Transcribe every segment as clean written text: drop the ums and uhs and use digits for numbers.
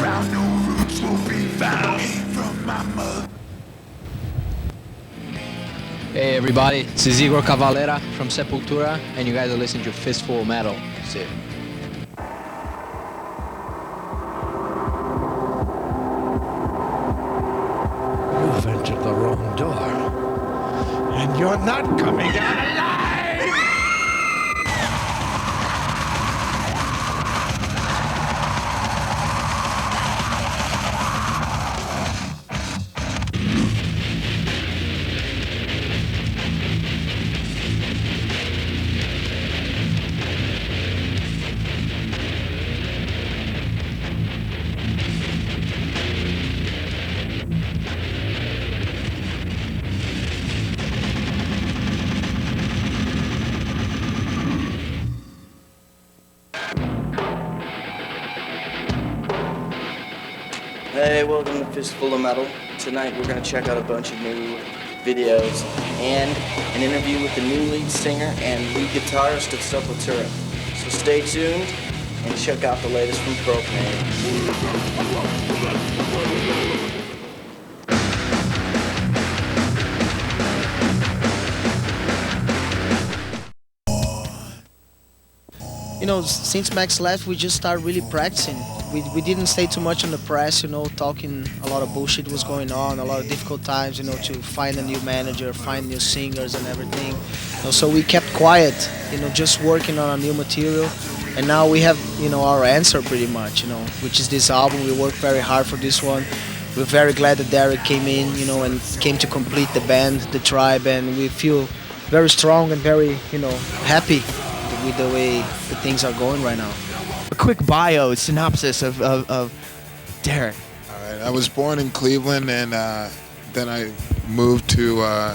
ground, no roots will be found. Came from my mother. Hey everybody, this is Igor Cavalera from Sepultura, and you guys are listening to Fistful of Metal. See ya. You've entered the wrong door, and you're not coming out alive! Hey, welcome to Fistful of Metal. Tonight we're going to check out a bunch of new videos and an interview with the new lead singer and lead guitarist of Sepultura. So stay tuned and check out the latest from Propane. You know, since Max left, we just started really practicing. We didn't stay too much on the press, you know, talking a lot of bullshit was going on, a lot of difficult times, you know, to find a new manager, find new singers and everything. You know, so we kept quiet, you know, just working on a new material. And now we have, you know, our answer pretty much, you know, which is this album. We worked very hard for this one. We're very glad that Derek came in, you know, and came to complete the band, the tribe, and we feel very strong and very, you know, happy with the way the things are going right now. A quick bio synopsis of Derek. All right, I was born in Cleveland, and then I moved to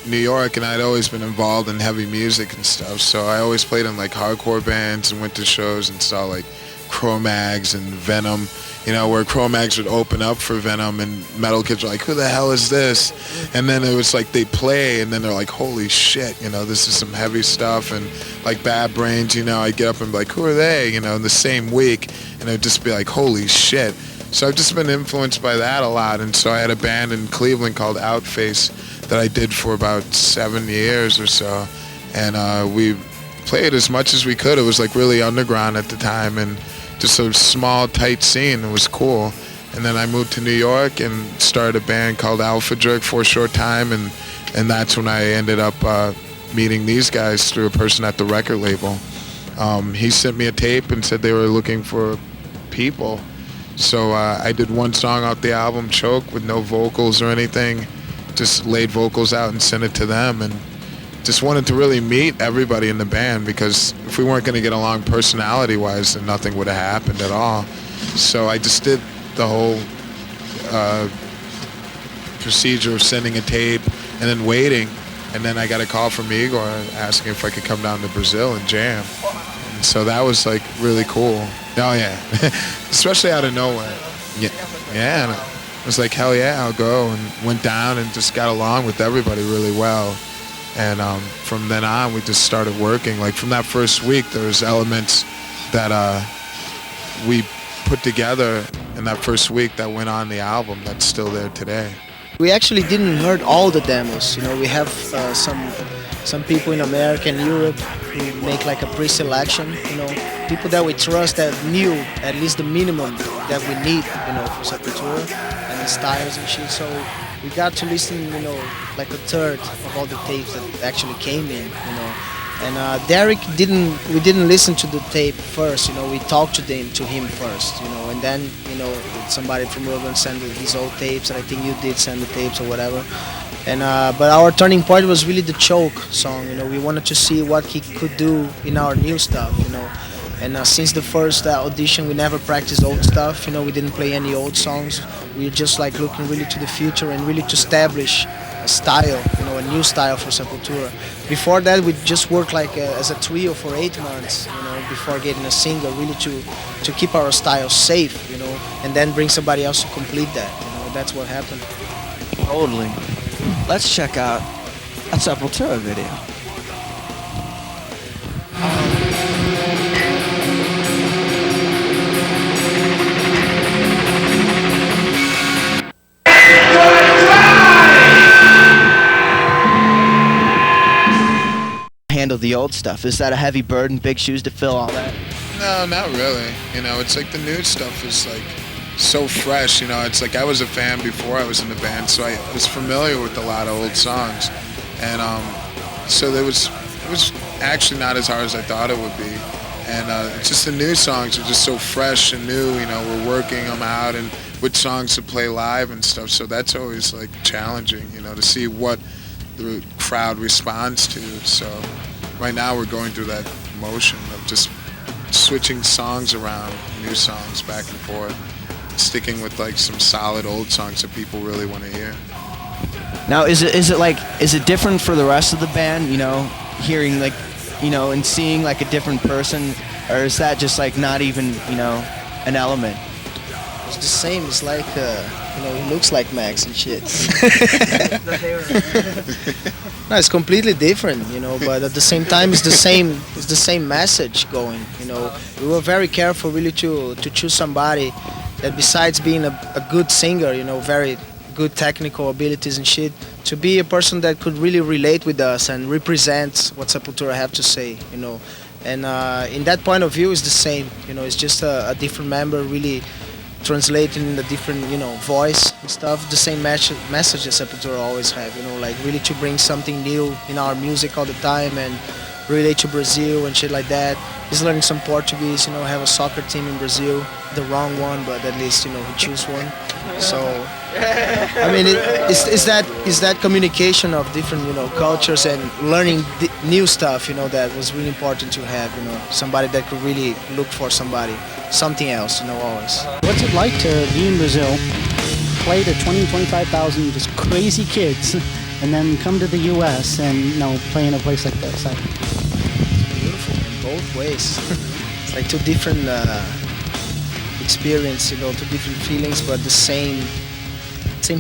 New York, and I'd always been involved in heavy music and stuff. So I always played in like hardcore bands and went to shows and saw like Cro-Mags and Venom, you know, where Cro-Mags would open up for Venom, and metal kids were like, who the hell is this? And then it was like they play, and then they're like, holy shit, you know, this is some heavy stuff. And like Bad Brains, you know, I'd get up and be like, who are they, you know, in the same week, and it'd just be like, holy shit. So I've just been influenced by that a lot. And so I had a band in Cleveland called Outface that I did for about 7 years or so, and we played as much as we could. It was like really underground at the time, and just a small, tight scene. It was cool. And then I moved to New York and started a band called Alpha Jerk for a short time, and that's when I ended up meeting these guys through a person at the record label. He sent me a tape and said they were looking for people. So I did one song off the album, Choke, with no vocals or anything. Just laid vocals out and sent it to them, and just wanted to really meet everybody in the band, because if we weren't going to get along personality-wise, then nothing would have happened at all. So I just did the whole procedure of sending a tape and then waiting, and then I got a call from Igor asking if I could come down to Brazil and jam. And so that was like really cool. Oh yeah, especially out of nowhere. Yeah, and I was like, hell yeah, I'll go, and went down and just got along with everybody really well. And from then on, we just started working. Like from that first week, there was elements that we put together in that first week that went on the album that's still there today. We actually didn't heard all the demos. You know, we have some people in America and Europe who make like a pre-selection. You know, people that we trust that knew at least the minimum that we need. You know, for Sepultura and the styles and shit. So we got to listen, you know, like a third of all the tapes that actually came in, you know. And Derek we didn't listen to the tape first, you know, we talked to him first, you know, and then, you know, somebody from Urban sent his old tapes, and I think you did send the tapes or whatever. And but our turning point was really the Choke song, you know, we wanted to see what he could do in our new stuff, you know. And since the first audition, we never practiced old stuff, you know, we didn't play any old songs. We were just like looking really to the future and really to establish a style, you know, a new style for Sepultura. Before that, we just worked like as a trio for 8 months, you know, before getting a single, really to keep our style safe, you know, and then bring somebody else to complete that, you know, that's what happened. Totally. Let's check out a Sepultura video. of the old stuff? Is that a heavy burden, big shoes to fill, all that? No, not really. You know, it's like the new stuff is like so fresh. You know, it's like I was a fan before I was in the band, so I was familiar with a lot of old songs, and so it was actually not as hard as I thought it would be. And it's just the new songs are just so fresh and new. You know, we're working them out and which songs to play live and stuff. So that's always like challenging, you know, to see what the crowd responds to. So right now we're going through that motion of just switching songs around, new songs back and forth, sticking with like some solid old songs that people really want to hear. Now, is it different for the rest of the band? You know, hearing like, you know, and seeing like a different person, or is that just like not even, you know, an element? It's the same. It's like, you know, he looks like Max and shit. No, it's completely different, you know. But at the same time, it's the same. It's the same message going. You know, we were very careful really to choose somebody that, besides being a good singer, you know, very good technical abilities and shit, to be a person that could really relate with us and represent what Sepultura have to say, you know. And in that point of view, it's the same. You know, it's just a different member really translating in a different, you know, voice and stuff. The same message that Sepultura always have, you know, like really to bring something new in our music all the time and relate to Brazil and shit like that. He's learning some Portuguese, you know, have a soccer team in Brazil, the wrong one, but at least, you know, he choose one. So, I mean, it's that communication of different, you know, cultures and learning new stuff, you know, that was really important to have, you know, somebody that could really look for something else, you know, always. What's it like to be in Brazil, play to 20, 25,000 just crazy kids, and then come to the U.S. and, you know, play in a place like this? It's beautiful in both ways. It's like two different experience, you know, two different feelings, but the same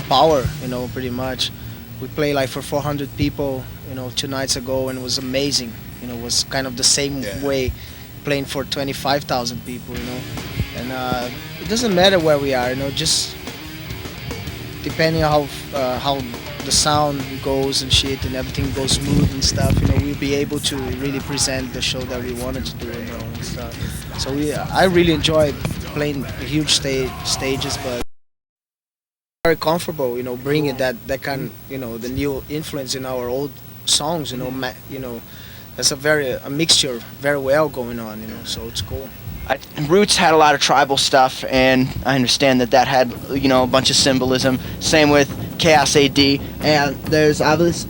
power, you know, pretty much. We played like for 400 people, you know, 2 nights ago, and it was amazing. You know, it was kind of the same way playing for 25,000 people, you know. And it doesn't matter where we are, you know, just depending on how the sound goes and shit and everything goes smooth and stuff, you know, we'll be able to really present the show that we wanted to do, you know, and stuff. So I really enjoy playing huge stages, but very comfortable, you know, bringing that kind, you know, the new influence in our old songs, you know, that's a mixture very well going on, you know, so it's cool. Roots had a lot of tribal stuff, and I understand that had, you know, a bunch of symbolism. Same with Chaos AD, and there's obviously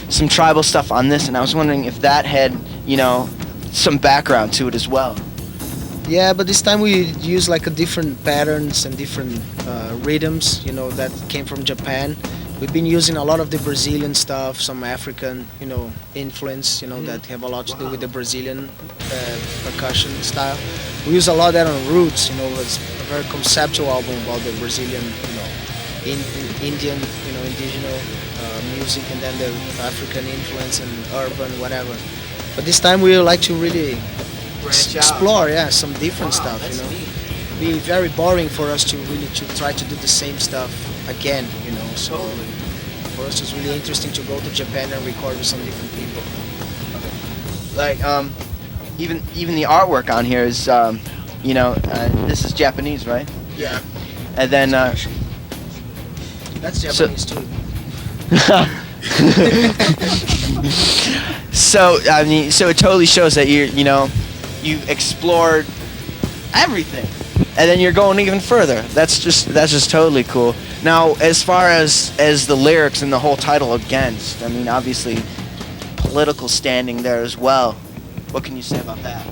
some tribal stuff on this, and I was wondering if that had, you know, some background to it as well. Yeah, but this time we use like a different patterns and different rhythms, you know, that came from Japan. We've been using a lot of the Brazilian stuff, some African, you know, influence, you know, that have a lot to do with the Brazilian percussion style. We use a lot of that on Roots, you know, it's a very conceptual album about the Brazilian, you know, Indian, you know, indigenous music, and then the African influence and urban, whatever. But this time we like to really explore, some different stuff, you know. It'd be very boring for us to really try to do the same stuff again, you know. So for us it's really interesting to go to Japan and record with some different people. Like even the artwork on here is you know, this is Japanese, right? Yeah. And then that's Japanese too. So I mean, so it totally shows that you've explored everything, and then you're going even further. That's just totally cool. Now, as far as the lyrics and the whole title, Against, I mean, obviously political standing there as well. What can you say about that?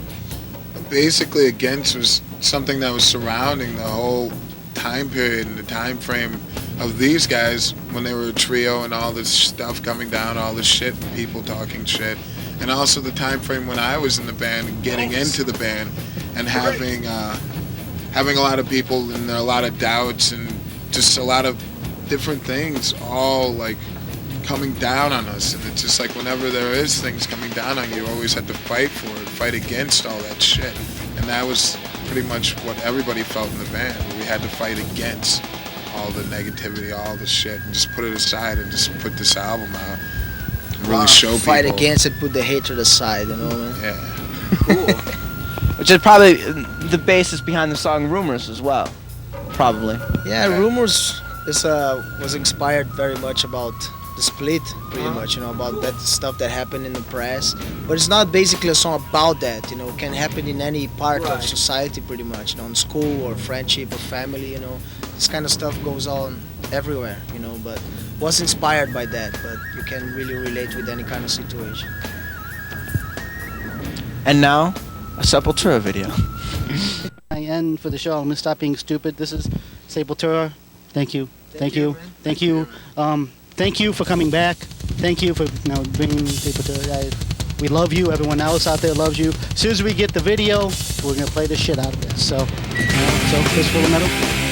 Basically, Against was something that was surrounding the whole time period and the time frame of these guys when they were a trio and all this stuff coming down, all this shit, and people talking shit, and also the time frame when I was in the band and getting into the band and having a lot of people and a lot of doubts and just a lot of different things all like coming down on us. And it's just like whenever there is things coming down on you, you always have to fight for it, fight against all that shit. And that was pretty much what everybody felt in the band. We had to fight against all the negativity, all the shit, and just put it aside and just put this album out. really show fight people. against it, put the hatred aside, you know, man. Yeah. Cool. Which is probably the basis behind the song Rumors as well. Probably. Yeah, Rumors was inspired very much about the split, pretty much, you know, about that stuff that happened in the press. But it's not basically a song about that, you know. It can happen in any part of society, pretty much, you know, in school or friendship or family, you know. This kind of stuff goes on everywhere, you know, but was inspired by that, but you can really relate with any kind of situation. And now, a Sepultura video. I end for the show. I'm gonna stop being stupid. This is Sepultura. Thank you. Thank you. Thank you. Thank you for coming back. Thank you for bringing Sepultura. We love you. Everyone else out there loves you. As soon as we get the video, we're gonna play the shit out of this. So Fistful of Metal.